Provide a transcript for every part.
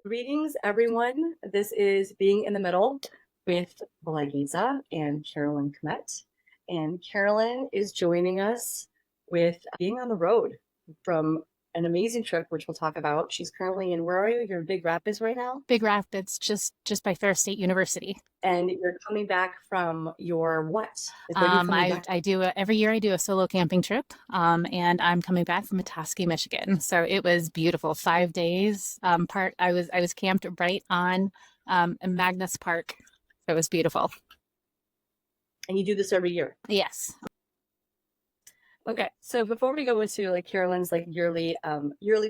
Greetings, everyone. This is Being in the Middle with Blagica and Carolyn Kmet. And Carolyn is joining us with being on the road from an amazing trip, which we'll talk about. She's currently in, where are you? You're in Big Rapids right now? Big Rapids, just by Fair State University. And you're coming back from your what? What are you coming back? I do every year I do a solo camping trip, and I'm coming back from Petoskey, Michigan. So it was beautiful. 5 days. I was camped right on in Magnus Park. It was beautiful. And you do this every year? Yes. Okay, so before we go into like Carolyn's like yearly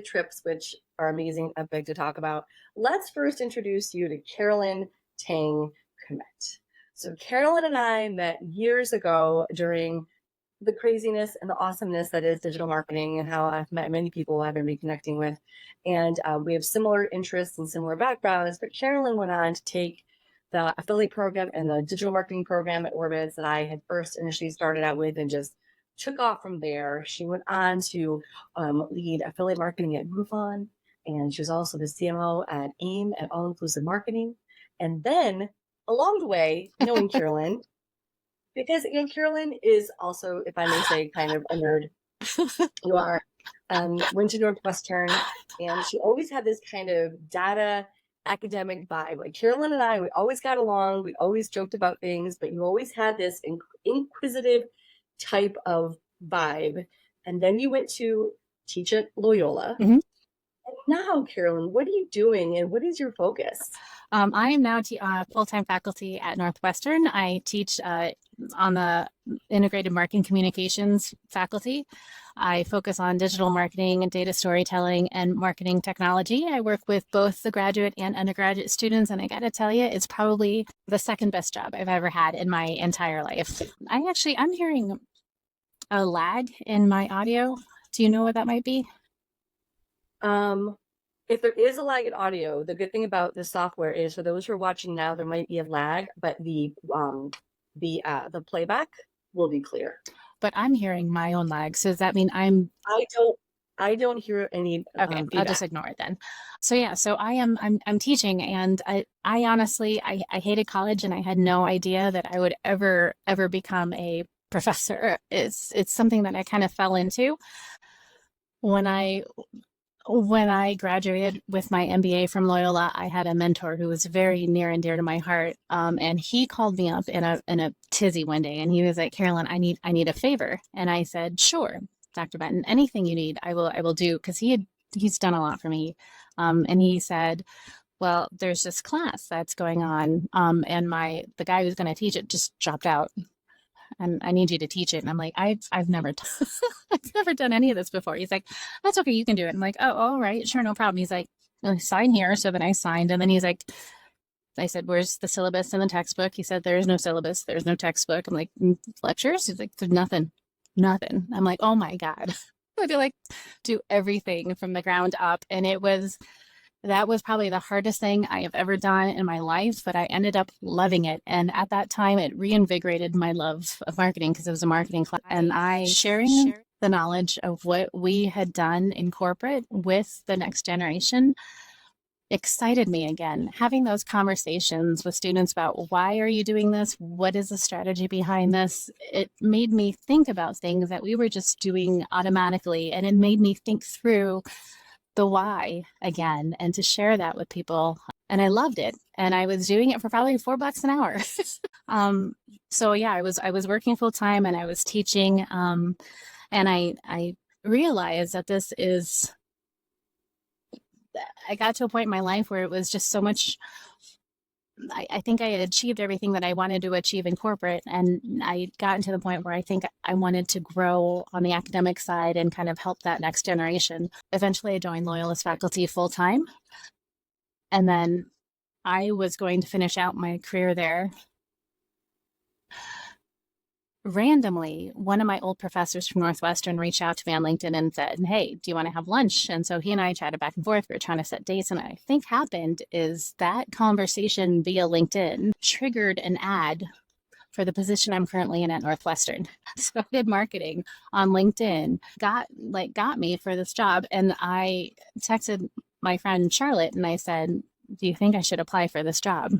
trips, which are amazing, and big to talk about, let's first introduce you to Carolyn Tang Kmet. So Carolyn and I met years ago during the craziness and the awesomeness that is digital marketing, and how I've met many people I've been reconnecting with, and we have similar interests and similar backgrounds. But Carolyn went on to take the affiliate program and the digital marketing program at Orbis that I had first initially started out with, and just took off from there. She went on to lead affiliate marketing at MoveOn, and she was also the CMO at AIM at All Inclusive Marketing. And then along the way, knowing Carolyn, because Carolyn is also, if I may say, kind of a nerd. You are. Went to Northwestern, and she always had this kind of data academic vibe. Like Carolyn and I, we always got along. We always joked about things, but you always had this inquisitive type of vibe. And then you went to teach at Loyola. Mm-hmm. And now, Carolyn, what are you doing, and what is your focus? I am now full-time faculty at Northwestern. I teach on the integrated marketing communications faculty. I focus on digital marketing and data storytelling and marketing technology. I work with both the graduate and undergraduate students, and I got to tell you, it's probably the second best job I've ever had in my entire life. I'm hearing a lag in my audio. Do you know what that might be? If there is a lag in audio, the good thing about this software is, for those who are watching now, there might be a lag, but the playback will be clear. But I'm hearing my own lag. So does that mean I don't hear any okay, feedback. I'll just ignore it then. So yeah, so I'm teaching, and I honestly I hated college, and I had no idea that I would ever become a professor. It's something that I kind of fell into when I graduated with my MBA from Loyola. I had a mentor who was very near and dear to my heart, and he called me up in a tizzy one day, and he was like, "Carolyn, I need a favor." And I said, "Sure, Dr. Benton, anything you need, I will do," because he's done a lot for me. And he said, "Well, there's this class that's going on, and the guy who's going to teach it just dropped out, and I need you to teach it." And I'm like, I've never I've never done any of this before. He's like, "That's okay, you can do it." I'm like, "Oh, all right, sure, no problem." He's like, "Sign here." So then I signed, and then he's like, I said, "Where's the syllabus and the textbook?" He said, "There is no syllabus, there's no textbook." I'm like, "Lectures?" He's like, "There's nothing. I'm like, "Oh my God." I had to like do everything from the ground up, and that was probably the hardest thing I have ever done in my life, but I ended up loving it. And at that time, it reinvigorated my love of marketing, because it was a marketing class. And sharing the knowledge of what we had done in corporate with the next generation excited me again. Having those conversations with students about, why are you doing this? What is the strategy behind this? It made me think about things that we were just doing automatically. And it made me think through the why again, and to share that with people. And I loved it. And I was doing it for probably $4 an hour. So yeah, I was working full time, and I was teaching. And I realized that I got to a point in my life where it was just so much. I think I had achieved everything that I wanted to achieve in corporate, and I gotten to the point where I think I wanted to grow on the academic side and kind of help that next generation. Eventually, I joined Loyola's faculty full time, and then I was going to finish out my career there. Randomly, one of my old professors from Northwestern reached out to me on LinkedIn and said, "Hey, do you want to have lunch?" And so he and I chatted back and forth. We were trying to set dates. And I think happened is that conversation via LinkedIn triggered an ad for the position I'm currently in at Northwestern. So I did marketing on LinkedIn, got me for this job. And I texted my friend Charlotte and I said, do you think I should apply for this job?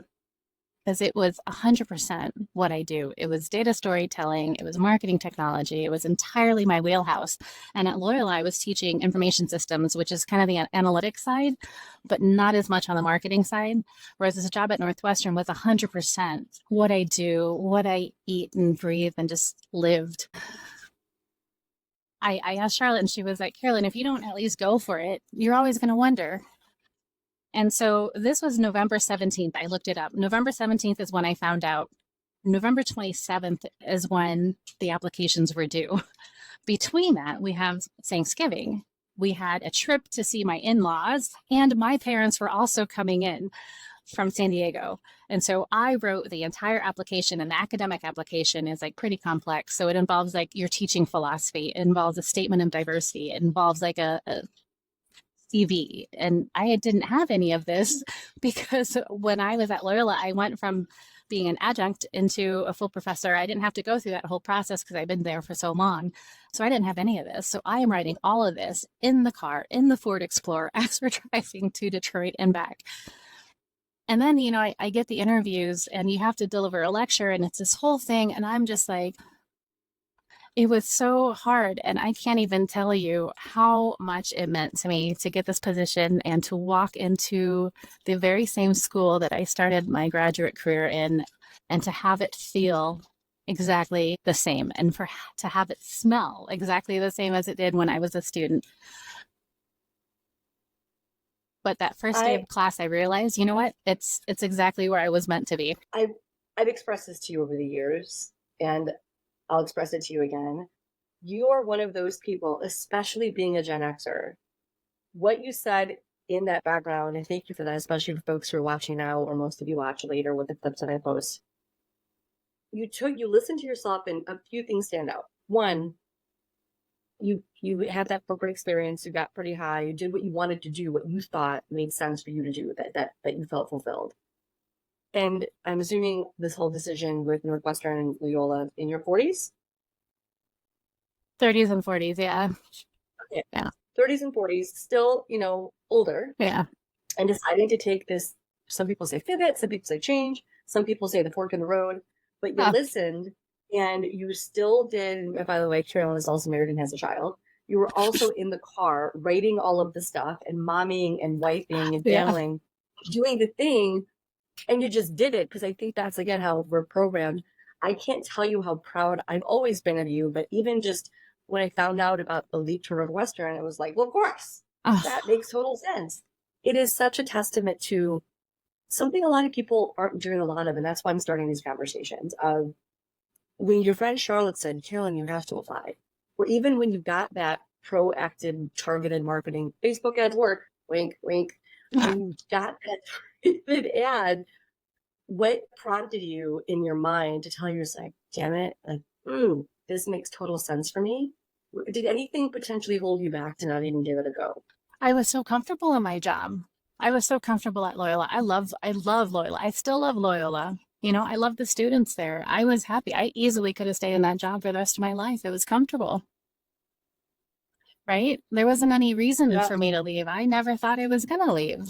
Because it was 100% what I do. It was data storytelling, it was marketing technology, it was entirely my wheelhouse. And at Loyola, I was teaching information systems, which is kind of the analytics side, but not as much on the marketing side. Whereas this job at Northwestern was 100% what I do, what I eat and breathe and just lived. I asked Charlotte and she was like, Carolyn, if you don't at least go for it, you're always going to wonder. And so this was November 17th. I looked it up. November 17th is when I found out. November 27th is when the applications were due. Between that, we have Thanksgiving. We had a trip to see my in-laws, and my parents were also coming in from San Diego. And so I wrote the entire application, and the academic application is like pretty complex. So it involves like your teaching philosophy, it involves a statement of diversity, it involves like a CV. And I didn't have any of this because when I was at Loyola, I went from being an adjunct into a full professor. I didn't have to go through that whole process because I've been there for so long. So I didn't have any of this. So I am writing all of this in the car, in the Ford Explorer, as we're driving to Detroit and back. And then, you know, I get the interviews and you have to deliver a lecture and it's this whole thing. And I'm just like, it was so hard. And I can't even tell you how much it meant to me to get this position and to walk into the very same school that I started my graduate career in and to have it feel exactly the same and to have it smell exactly the same as it did when I was a student. But that first day of class, I realized, you know what? It's exactly where I was meant to be. I've expressed this to you over the years, and I'll express it to you again. You are one of those people, especially being a Gen Xer. What you said in that background, and thank you for that, especially for folks who are watching now, or most of you watch later with the clips that I post. You listened to yourself, and a few things stand out. One, you had that corporate experience, you got pretty high, you did what you wanted to do, what you thought made sense for you to do, that you felt fulfilled. And I'm assuming this whole decision with Northwestern and Loyola in your 40s? 30s and 40s, yeah. Okay. Yeah. 30s and 40s, still, you know, older. Yeah. And deciding to take this, some people say pivot, some people say change, some people say the fork in the road, but you listened and you still did, and by the way, Carolyn is also married and has a child. You were also in the car writing all of the stuff and momming and wiping and journaling, doing the thing. And you just did it, because I think that's, again, how we're programmed. I can't tell you how proud I've always been of you, but even just when I found out about the leap to Northwestern, it was like, well, of course, that makes total sense. It is such a testament to something a lot of people aren't doing a lot of, and that's why I'm starting these conversations. When your friend Charlotte said, Carolyn, you have to apply, or even when you got that proactive targeted marketing, Facebook ads work, wink, wink, when you got that targeted ad, what prompted you in your mind to tell yourself, damn it, like, this makes total sense for me? Did anything potentially hold you back to not even give it a go? I was so comfortable in my job. I was so comfortable at Loyola. I love Loyola. I still love Loyola. You know, I love the students there. I was happy. I easily could have stayed in that job for the rest of my life. It was comfortable. Right? There wasn't any reason for me to leave. I never thought I was going to leave.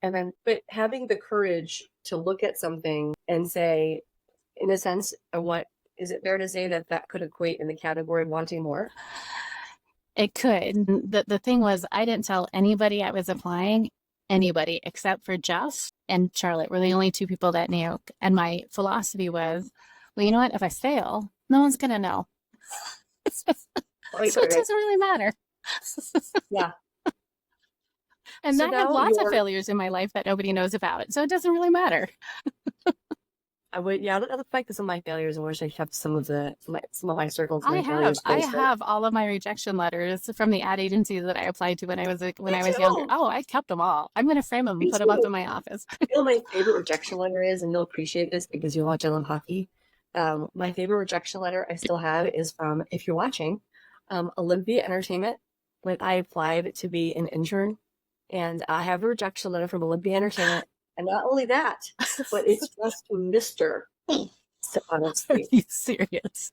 And then, but having the courage to look at something and say, in a sense, what is it fair to say that could equate in the category of wanting more? It could. The thing was, I didn't tell anybody I was applying, anybody except for Jeff and Charlotte were the only two people that knew. And my philosophy was, well, you know what? If I fail, no one's going to know. So it doesn't really matter. Yeah. And so I have lots of failures in my life that nobody knows about. So it doesn't really matter. I look back to some of my failures and wish I kept some of my circles. I have all of my rejection letters from the ad agencies that I applied to when I was younger. Oh, I kept them all. I'm going to frame them and put them up in my office. You know, my favorite rejection letter is, and you'll appreciate this because you watch I Love Hockey. My favorite rejection letter I still have is from, if you're watching, Olympia Entertainment, when I applied to be an intern, and I have a rejection letter from Olympia Entertainment. And not only that, but it's just to Mr. Honestly. Are you serious?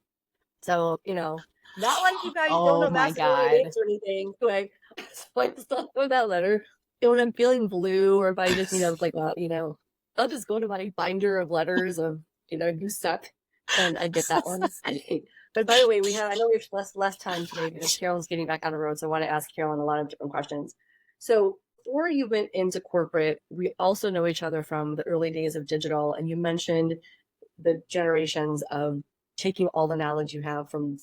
So, you know, not like you guys don't know masculine names or anything. Like, So I just thought with that letter, when I'm feeling blue, or if I just, like, well, I'll just go to my binder of letters of, you suck, and I get that one. But by the way, I know we have less time today because Carolyn's getting back on the road, so I want to ask Carolyn a lot of different questions. So before you went into corporate, we also know each other from the early days of digital, and you mentioned the generations of taking all the knowledge you have from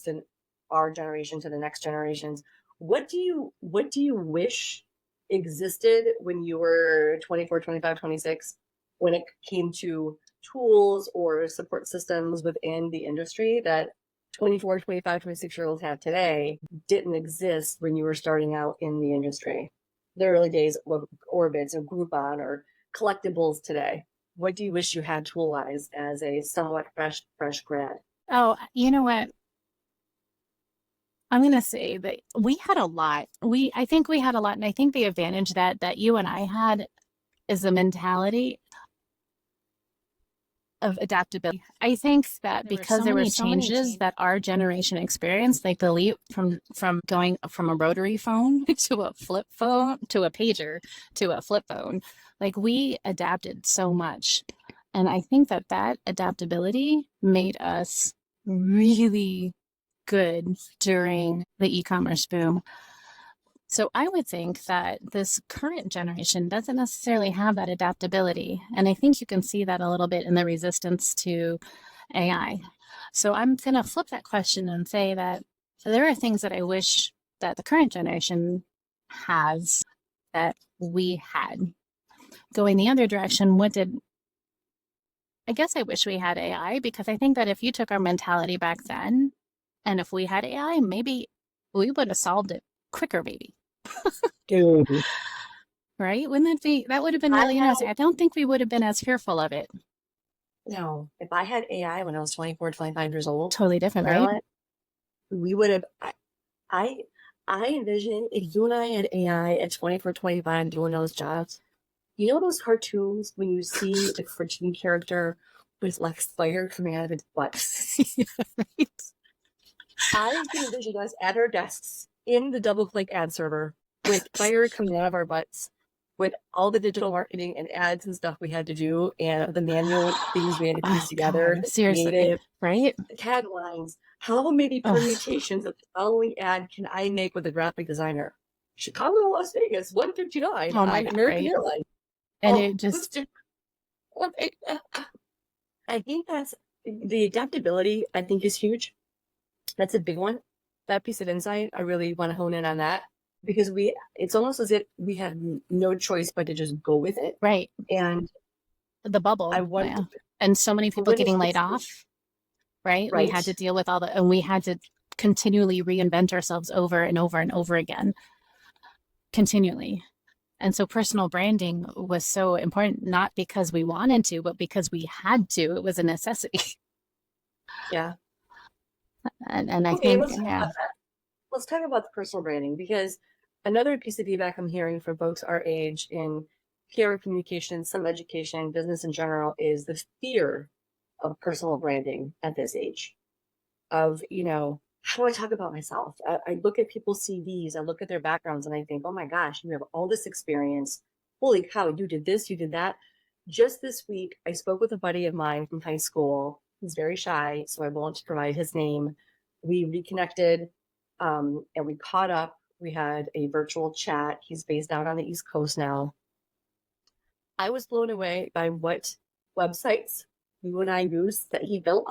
our generation to the next generations. What do you wish existed when you were 24, 25, 26, when it came to tools or support systems within the industry that 24, 25, 26 year olds have today didn't exist when you were starting out in the industry? The early days of Orbitz or Groupon or collectibles today. What do you wish you had tool wise as a somewhat fresh grad? Oh, you know what? I'm going to say that we had a lot. I think we had a lot. And I think the advantage that you and I had is the mentality of adaptability. I think that because there were so many changes that our generation experienced, like the leap from going from a rotary phone to a flip phone to a pager to a flip phone, like we adapted so much. And I think that adaptability made us really good during the e-commerce boom. So I would think that this current generation doesn't necessarily have that adaptability. And I think you can see that a little bit in the resistance to AI. So I'm going to flip that question and say that there are things that I wish that the current generation has that we had. Going the other direction, I guess I wish we had AI, because I think that if you took our mentality back then, and if we had AI, maybe we would have solved it quicker, maybe. Right? That would have been really interesting. I don't think we would have been as fearful of it. No, if I had AI when I was 24, 25 years old, Totally different, Caroline, right? we would have. I envision if you and I had AI at 24, 25 doing those jobs. You know those cartoons when you see the cartoon character with like fire coming out of its butt? Yeah, right? I can envision us at our desks in the double-click ad server with fire coming out of our butts, with all the digital marketing and ads and stuff we had to do, and the manual things we had to piece together. God, seriously, creative right? taglines. How many permutations of the following ad can I make with a graphic designer? Chicago, Las Vegas, 159 Oh my on God, American right? Airlines. And it just, I think that's the adaptability, I think, is huge. That's a big one. That piece of insight, I really want to hone in on that, because it's almost as if we had no choice but to just go with it. right. And The bubble. I want Yeah. And so many people getting laid off, right? We had to deal with and we had to continually reinvent ourselves over and over and over again, continually. And so personal branding was so important, not because we wanted to, but because we had to. It was a necessity. Yeah. And I Okay, think, let's talk about the personal branding, because another piece of feedback I'm hearing from folks our age in PR communication, some education, business in general, is the fear of personal branding at this age. Of, how do I talk about myself? I look at people's CVs, I look at their backgrounds, and I think, oh my gosh, you have all this experience. Holy cow, you did this, you did that. Just this week, I spoke with a buddy of mine from high school. He's very shy, so I won't provide his name. We reconnected, and we caught up. We had a virtual chat. He's based out on the East Coast now. I was blown away by what websites you and I used that he built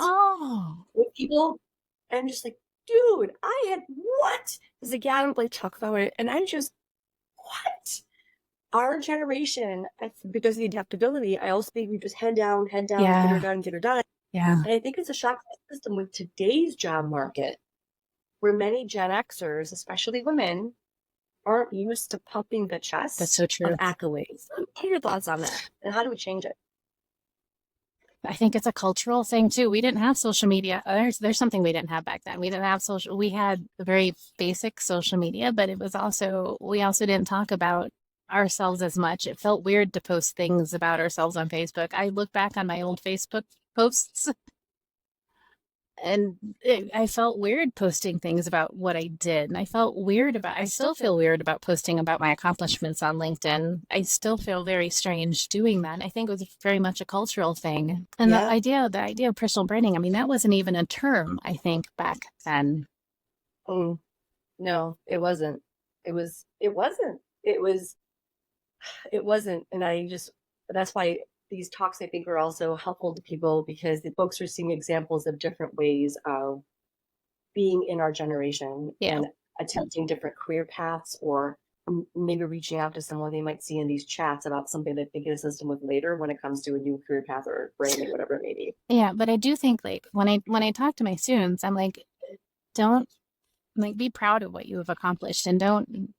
with people. And I'm just like, dude, I had what? Because again, like, talk about it. And I'm just, what? Our generation, because of the adaptability, I also think we just head down, get her done. Yeah. And I think it's a shock to the system with today's job market, where many Gen Xers, especially women, aren't used to pumping the chest. That's so true. Of accolades. What are your thoughts on that? And how do we change it? I think it's a cultural thing too. We didn't have social media. There's something we didn't have back then. We didn't have we had very basic social media, but we also didn't talk about ourselves as much. It felt weird to post things about ourselves on Facebook. I look back on my old Facebook posts I felt weird posting things about what I did. And I still feel weird about posting about my accomplishments on LinkedIn. I still feel very strange doing that. I think it was very much a cultural thing. And Yeah. the idea of personal branding, I mean, that wasn't even a term, I think, back then. Mm, no, it wasn't. It wasn't. It wasn't. And that's why these talks, I think, are also helpful to people because the folks are seeing examples of different ways of being in our generation Yeah. and attempting different career paths, or maybe reaching out to someone they might see in these chats about something that they get assistance with later when it comes to a new career path or branding, whatever it may be. Yeah. But I do think like when I talk to my students, I'm like, don't like be proud of what you have accomplished and don't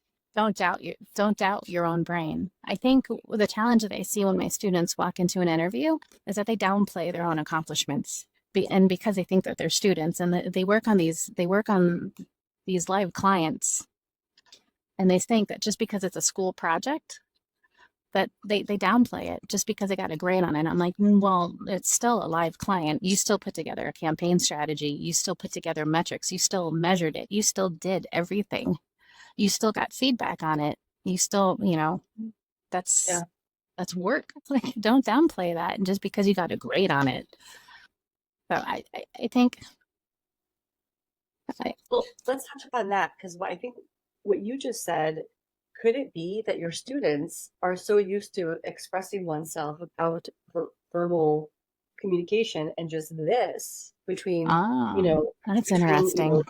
doubt your own brain. I think the challenge that I see when my students walk into an interview is that they downplay their own accomplishments. And because they think that they're students and they work on these live clients, and they think that just because it's a school project that they downplay it just because they got a grade on it. I'm like, well, it's still a live client. You still put together a campaign strategy. You still put together metrics. You still measured it. You still did everything. You still got feedback on it. You still, that's Yeah. that's work. Like, don't downplay that. And just because you got a grade on it. So I think, Well, let's touch upon that because I think what you just said, could it be that your students are so used to expressing oneself without verbal communication and just this between, you oh, know, that's between, interesting.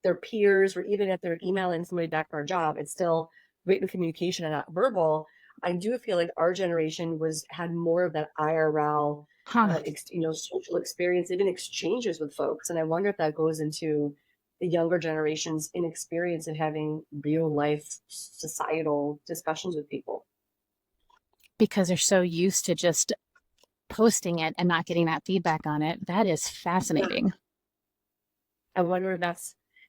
their peers, or even if they're emailing somebody back for a job, it's still written communication and not verbal. I do feel like our generation had more of that IRL, Huh. social experience, even exchanges with folks. And I wonder if that goes into the younger generation's inexperience in having real life societal discussions with people. Because they're so used to just posting it and not getting that feedback on it. That is fascinating. I wonder if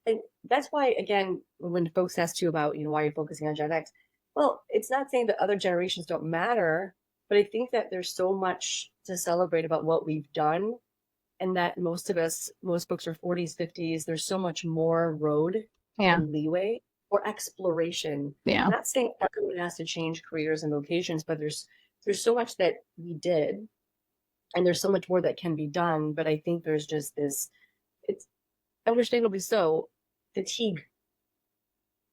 and that's why, again, when folks ask you about, why you're focusing on Gen X, well, it's not saying that other generations don't matter, but I think that there's so much to celebrate about what we've done, and that most folks are 40s, 50s. There's so much more road Yeah. and leeway or exploration. Yeah. I'm not saying everyone has to change careers and vocations, but there's so much that we did, and there's so much more that can be done. But I think there's just this, it's understandably so, fatigue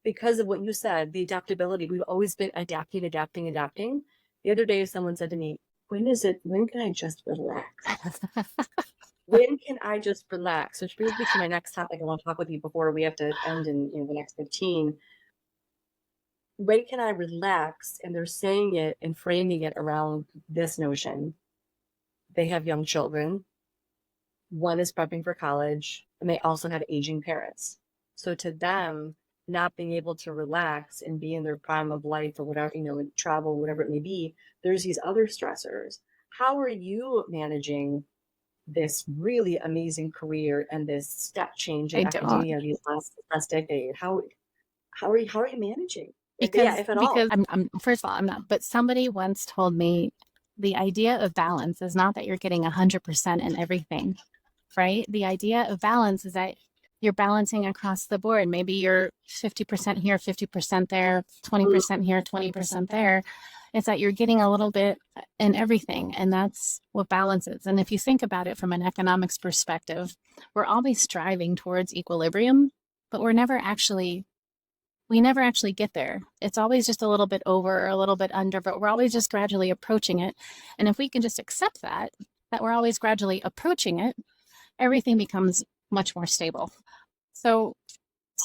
because of what you said, the adaptability. We've always been adapting, adapting, adapting. The other day, someone said to me, when can I just relax? When can I just relax? Which brings me to my next topic I want to talk with you before we have to end in the next 15. When can I relax? And they're saying it and framing it around this notion. They have young children. One is prepping for college, and they also have aging parents. So to them, not being able to relax and be in their prime of life or whatever, travel, whatever it may be, there's these other stressors. How are you managing this really amazing career and this step change in I don't. academia these last decade? How are you managing? Because If at all. I'm first of all, I'm not, but somebody once told me the idea of balance is not that you're getting 100% in everything, right? The idea of balance is that you're balancing across the board. Maybe you're 50% here, 50% there, 20% here, 20% there. It's that you're getting a little bit in everything, and that's what balance is. And if you think about it from an economics perspective, we're always striving towards equilibrium, but we never actually get there. It's always just a little bit over or a little bit under, but we're always just gradually approaching it. And if we can just accept that we're always gradually approaching it, everything becomes much more stable. So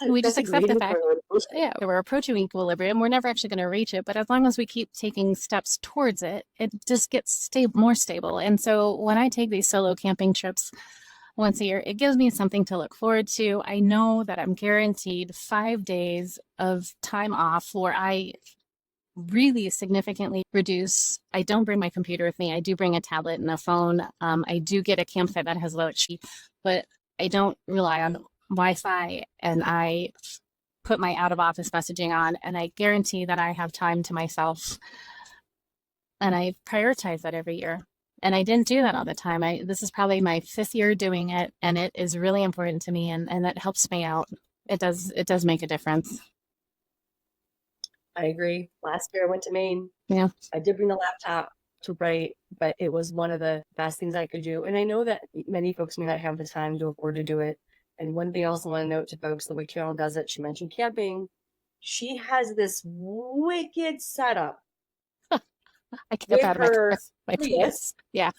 we just That's a accept great the fact, approach. yeah, we're approaching equilibrium. We're never actually going to reach it, but as long as we keep taking steps towards it, it just gets more stable. And so when I take these solo camping trips once a year, it gives me something to look forward to. I know that I'm guaranteed 5 days of time off where I really significantly reduce. I don't bring my computer with me. I do bring a tablet and a phone. I do get a campsite that has low HP, but I don't rely on Wi-Fi, and I put my out of office messaging on, and I guarantee that I have time to myself, and I prioritize that every year. And I didn't do that all the time. This is probably my 5th year doing it, and it is really important to me, and that helps me out. It does make a difference. I agree. Last year I went to Maine. Yeah. I did bring the laptop to write, but it was one of the best things I could do. And I know that many folks may not have the time to afford to do it. And one thing I also want to note to folks, the way Carolyn does it, she mentioned camping. She has this wicked setup I kept with out of her my Prius. Prius. Yeah.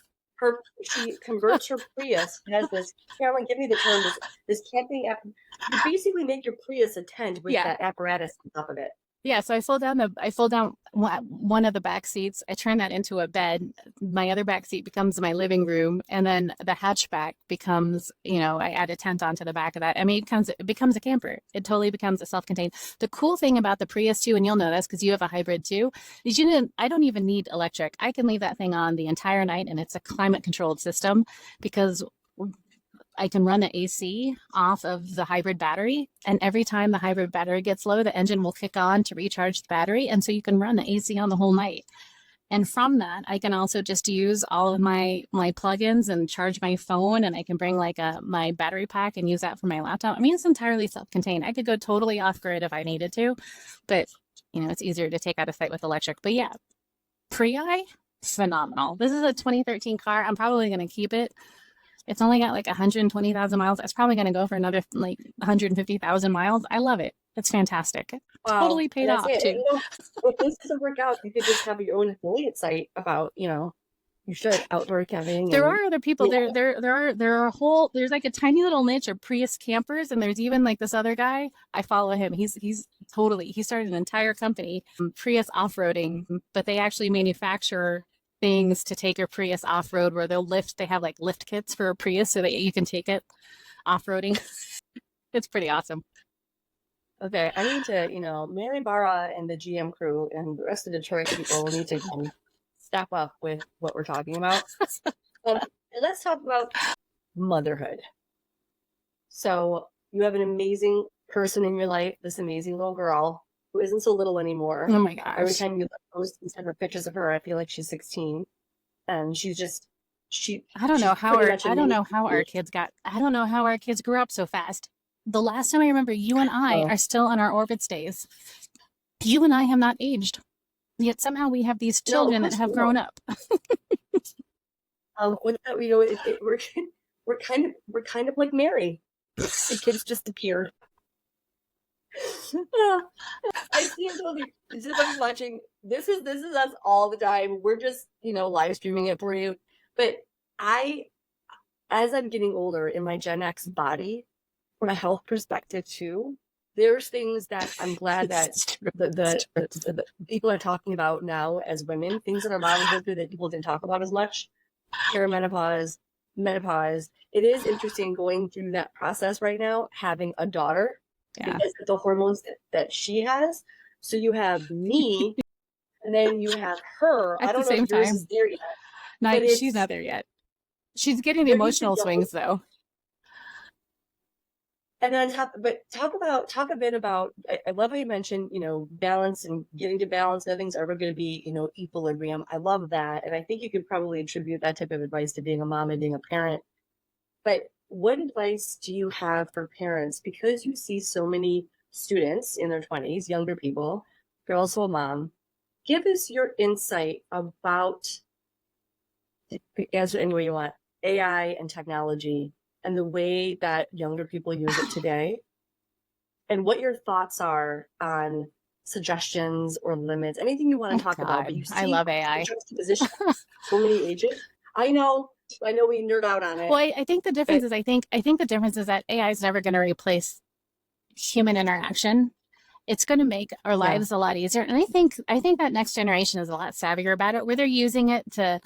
She converts her Prius. It has this, Carolyn, give me the term, this camping app. You basically make your Prius a tent with Yeah. that apparatus on top of it. Yeah, so I fold down one of the back seats. I turn that into a bed. My other back seat becomes my living room, and then the hatchback becomes, I add a tent onto the back of that. I mean, it becomes a camper. It totally becomes a self-contained. The cool thing about the Prius too, and you'll know this because you have a hybrid too, is I don't even need electric. I can leave that thing on the entire night, and it's a climate-controlled system because I can run the AC off of the hybrid battery, and every time the hybrid battery gets low, the engine will kick on to recharge the battery, and so you can run the AC on the whole night. And from that, I can also just use all of my plugins and charge my phone, and I can bring like my battery pack and use that for my laptop. I mean, it's entirely self-contained. I could go totally off-grid if I needed to, but it's easier to take out of sight with electric. But yeah, Prii, phenomenal. This is a 2013 car. I'm probably going to keep it. It's only got like 120,000 miles. It's probably going to go for another like 150,000 miles. I love it. It's fantastic. Wow. Totally paid off too. If this doesn't work out, you could just have your own affiliate site about, you should outdoor camping. There are other people. There's like a tiny little niche of Prius campers, and there's even like this other guy. I follow him. He started an entire company, Prius off-roading, but they actually manufacture things to take your Prius off-road where they have like lift kits for a Prius so that you can take it off-roading. It's pretty awesome. Okay, I need to, Mary Barra and the GM crew and the rest of the Detroit people need to step up with what we're talking about. And let's talk about motherhood. So you have an amazing person in your life, this amazing little girl who isn't so little anymore. Oh my gosh. Every time you post and send her pictures of her, I feel like she's 16. And she's just, I don't know how our kids grew up so fast. The last time I remember, you and I are still on our orbits days. You and I have not aged. Yet somehow we have these children that have grown up. With that, we're kind of like Mary. The kids just appear. I see him totally. I'm watching. This is us all the time. We're just live streaming it for you. But as I'm getting older in my Gen X body, from a health perspective too, there's things that I'm glad that the people are talking about now as women, things that our moms go through that people didn't talk about as much. Perimenopause, menopause. It is interesting going through that process right now, having a daughter, because of the hormones that she has. So you have me, and then you have her. I don't know if yours is there yet. No, she's not there yet. She's getting the emotional swings though. And then talk a bit about, I love how you mentioned, balance and getting to balance. Nothing's ever going to be, equilibrium. I love that. And I think you could probably attribute that type of advice to being a mom and being a parent. But what advice do you have for parents? Because you see so many students in their 20s, younger people, you're also a mom. Give us your insight about, answer any way you want, AI and technology, and the way that younger people use it today, and what your thoughts are on suggestions or limits, anything you want to talk about. But you see, I love AI. So many ages. I know we nerd out on it. Well, I think the difference is I think the difference is that AI is never going to replace human interaction. It's going to make our lives a lot easier. And I think that next generation is a lot savvier about it, where they're using it to.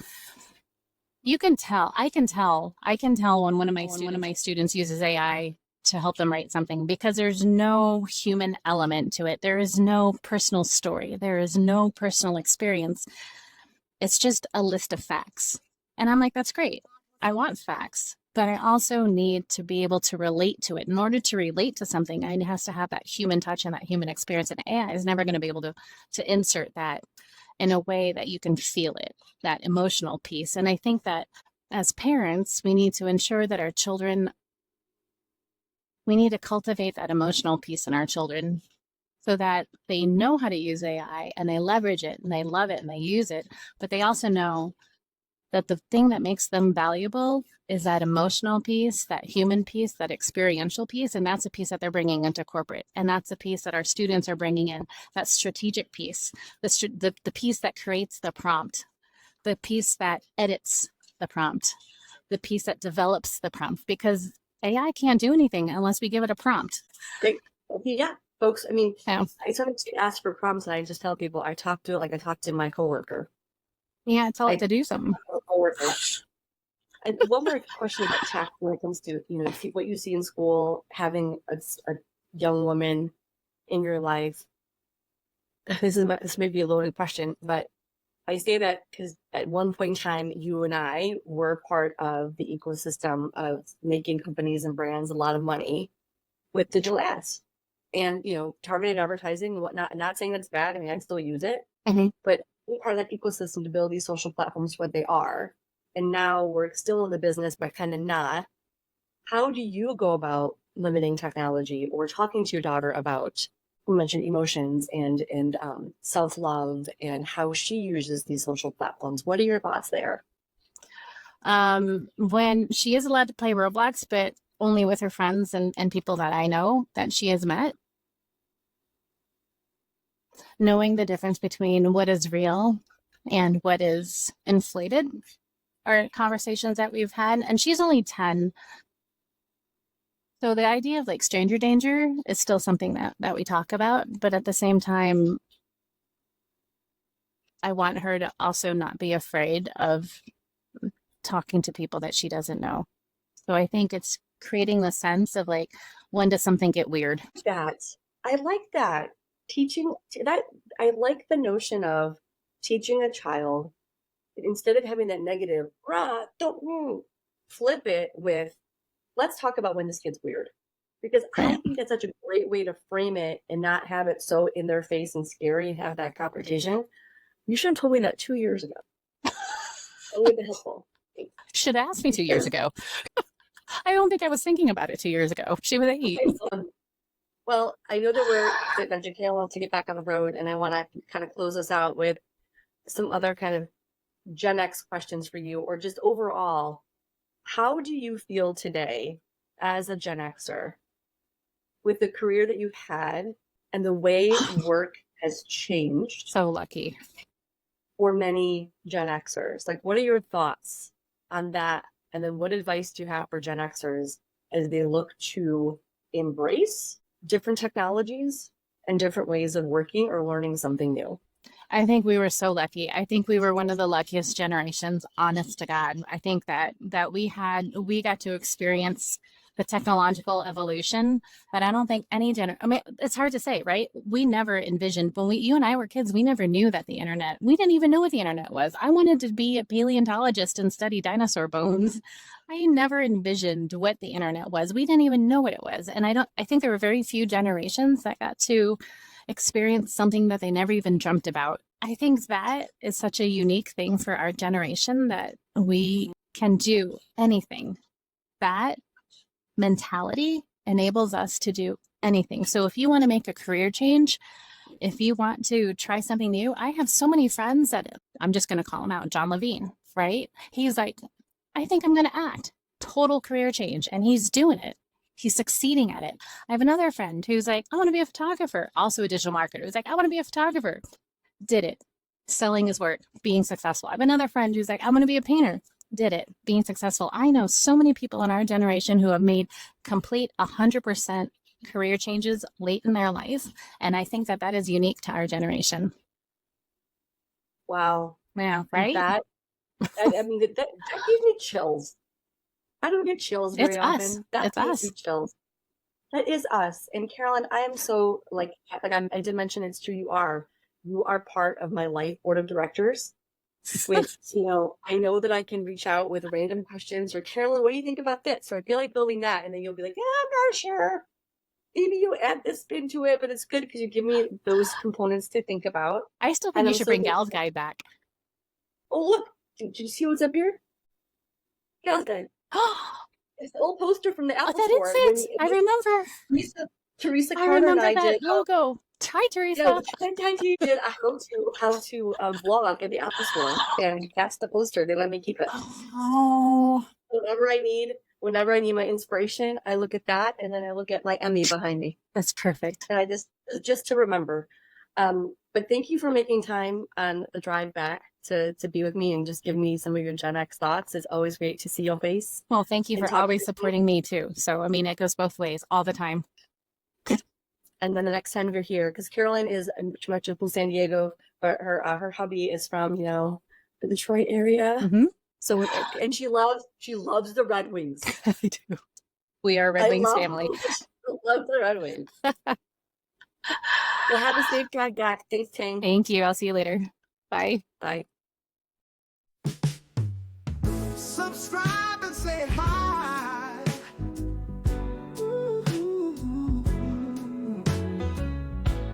You can tell. I can tell when one of my students uses AI to help them write something, because there's no human element to it. There is no personal story. There is no personal experience. It's just a list of facts. And I'm like, that's great. I want facts, but I also need to be able to relate to it. In order to relate to something, it has to have that human touch and that human experience. And AI is never going to be able to insert that. in a way that you can feel it, that emotional piece. And I think that as parents, we need to ensure that our children, we need to cultivate that emotional piece in our children so that they know how to use AI and they leverage it and they love it and they use it. But they also know that the thing that makes them valuable is that emotional piece, that human piece, that experiential piece. And that's a piece that they're bringing into corporate. And that's a piece that our students are bringing in, that strategic piece, the piece that creates the prompt, the piece that edits the prompt, the piece that develops the prompt, because AI can't do anything unless we give it a prompt. Yeah, folks. I mean, Yeah. I sometimes ask for prompts, and I just tell people I talk to it like I talk to my coworker. Yeah, tell it to do something. And one more question about tech when it comes to, what you see in school, having a young woman in your life. This may be a loaded question, but I say that because at one point in time, you and I were part of the ecosystem of making companies and brands a lot of money with digital ads and, targeted advertising and whatnot. I'm not saying that's bad. I mean, I still use it, but we're part of that ecosystem to build these social platforms what they are. And now we're still in the business, but kind of not. How do you go about limiting technology or talking to your daughter about, you mentioned emotions and self-love and how she uses these social platforms? What are your thoughts there? When she is allowed to play Roblox, but only with her friends and people that I know that she has met, knowing the difference between what is real and what is inflated are conversations that we've had. And she's only 10. So the idea of like stranger danger is still something that we talk about. But at the same time, I want her to also not be afraid of talking to people that she doesn't know. So I think it's creating the sense of like, when does something get weird? I like that. Teaching that, I like the notion of teaching a child instead of having that negative, don't move, flip it with, let's talk about when this gets weird. Because I think that's such a great way to frame it and not have it so in their face and scary and have that confrontation. You should have told me that 2 years ago. That would have been helpful. Should have asked me 2 years ago. I don't think I was thinking about it 2 years ago. She was 8. Well, I know that we're venture Carolyn to get back on the road, and I want to kind of close us out with some other kind of Gen X questions for you, or just overall, how do you feel today as a Gen Xer with the career that you've had and the way work has changed So lucky. for many Gen Xers? Like, what are your thoughts on that? And then what advice do you have for Gen Xers as they look to embrace different technologies and different ways of working or learning something new? I think we were so lucky. I think we were one of the luckiest generations, honest to God. I think that we got to experience the technological evolution that I don't think any I mean, it's hard to say, right? We never envisioned when you and I were kids, we never knew that the internet, we didn't even know what the internet was. I wanted to be a paleontologist and study dinosaur bones. I never envisioned what the internet was. We didn't even know what it was. And I think there were very few generations that got to experience something that they never even dreamt about. I think that is such a unique thing for our generation, that we can do anything. That mentality enables us to do anything. So if you want to make a career change, if you want to try something new, I have so many friends that I'm just going to call him out, John Levine, right? He's like, I think I'm going to act. Total career change. And he's doing it. He's succeeding at it. I have another friend who's like, I want to be a photographer, also a digital marketer. Who's like, I want to be a photographer. Did it. Selling his work, being successful. I have another friend who's like, I want to be a painter. Did it, being successful. I know so many people in our generation who have made complete 100% career changes late in their life. And I think that is unique to our generation. Wow. Yeah, right? I mean, that gives me chills. I don't get chills very often. Us. That gives me chills. That is us. And Carolyn, I am so I did mention it's true. You are part of my life board of directors. With, I know that I can reach out with random questions or, Carolyn, what do you think about this? So I feel like building that. And then you'll be like, yeah, I'm not sure. maybe you add this spin to it, but it's good because you give me those components to think about. I still think And you I'm should so bring grateful. Gal's Guide back. Oh, look. Did you see what's up here? Gals Guide. Oh, It's the old poster from the Apple that Store. is it. I remember. Teresa I Carter and remember I that did. logo. Hi, Yeah, Teresa. 10 times you did a how to blog at the Apple Store, and that's the poster. They let me keep it. Oh, Whenever I need my inspiration, I look at that, and then I look at my Emmy behind me, that's perfect. and I just to remember. But thank you for making time on the drive back to be with me and just give me some of your Gen X thoughts. It's always great to see your face Well, thank you and for talk to always you. supporting me too. So, I mean, it goes both ways all the time. And then the next time you're here, because Carolyn is much of San Diego, but her hubby is from the Detroit area. Mm-hmm. So and she loves the Red Wings. I do. We are a Red Wings family. Love the Red Wings. Well, have a safe drive back. Thanks, Tang. Thank you. I'll see you later. Bye. Bye.